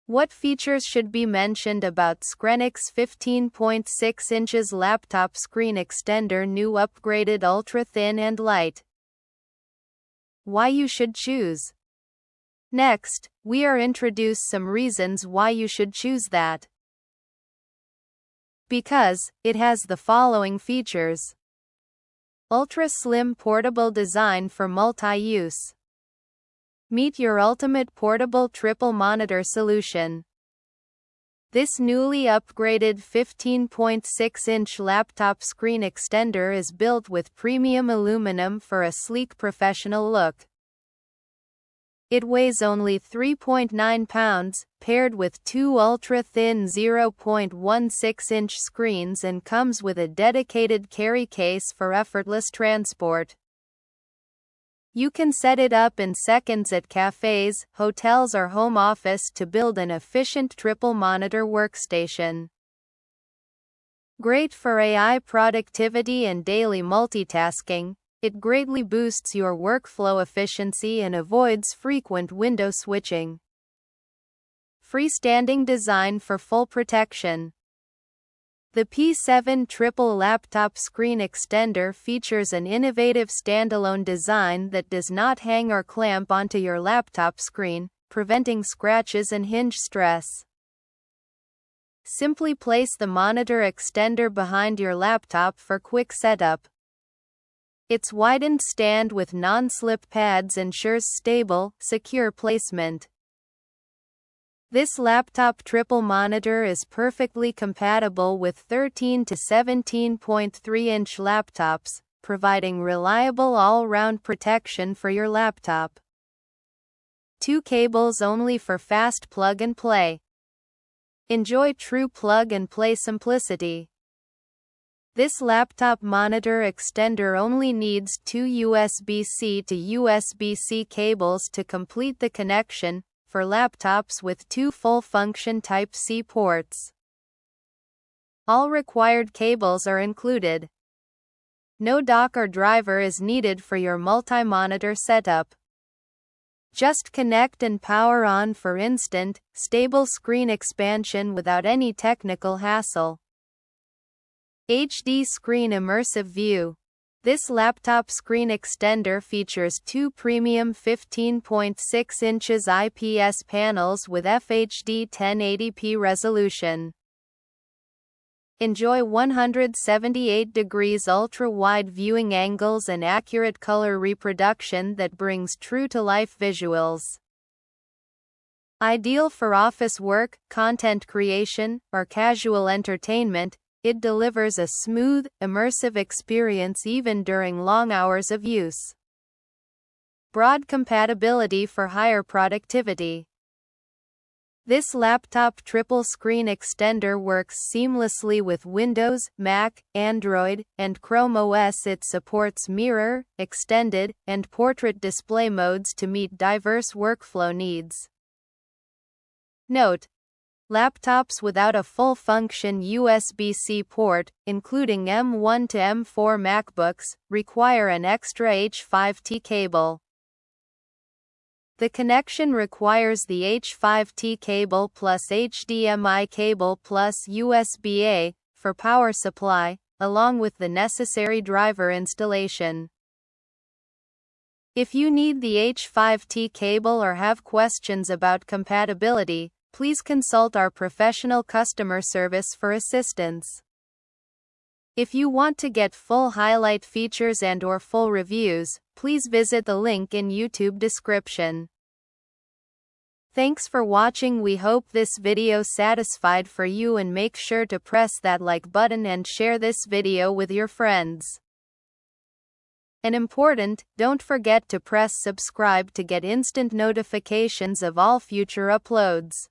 What features should be mentioned about Screnex 15.6 inches laptop screen extender, new upgraded ultra thin and light? Why you should choose. Next, we are introduce some reasons why you should choose that. Because it has the following features. Ultra slim portable design for multi-use. Meet your ultimate portable triple monitor solution. This newly upgraded 15.6-inch laptop screen extender is built with premium aluminum for a sleek professional look. It weighs only 3.9 pounds, paired with two ultra-thin 0.16-inch screens, and comes with a dedicated carry case for effortless transport. You can set it up in seconds at cafés, hotels or home office to build an efficient triple monitor workstation. Great for AI productivity and daily multitasking, it greatly boosts your workflow efficiency and avoids frequent window switching. Freestanding design for full protection. The P7 triple laptop screen extender features an innovative standalone design that does not hang or clamp onto your laptop screen, preventing scratches and hinge stress. Simply place the monitor extender behind your laptop for quick setup. Its widened stand with non-slip pads ensures stable, secure placement. This laptop triple monitor is perfectly compatible with 13 to 17.3-inch laptops, providing reliable all-round protection for your laptop. 2 cables only for fast plug and play. Enjoy true plug and play simplicity. This laptop monitor extender only needs 2 USB-C to USB-C cables to complete the connection, for laptops with 2 full-function Type-C ports. All required cables are included. No dock or driver is needed for your multi-monitor setup. Just connect and power on for instant, stable screen expansion without any technical hassle. HD screen immersive view. This laptop screen extender features 2 premium 15.6 inches IPS panels with FHD 1080p resolution. Enjoy 178 degrees ultra-wide viewing angles and accurate color reproduction that brings true-to-life visuals. Ideal for office work, content creation, or casual entertainment, it delivers a smooth, immersive experience even during long hours of use. Broad compatibility for higher productivity. This laptop triple screen extender works seamlessly with Windows, Mac, Android, and Chrome OS. It supports mirror, extended, and portrait display modes to meet diverse workflow needs. Note: laptops without a full-function USB-C port, including M1 to M4 MacBooks, require an extra H5T cable. The connection requires the H5T cable plus HDMI cable plus USB-A, for power supply, along with the necessary driver installation. If you need the H5T cable or have questions about compatibility, please consult our professional customer service for assistance. If you want to get full highlight features and/or full reviews, please visit the link in YouTube description. Thanks for watching. We hope this video satisfied for you, and make sure to press that like button and share this video with your friends. And important, don't forget to press subscribe to get instant notifications of all future uploads.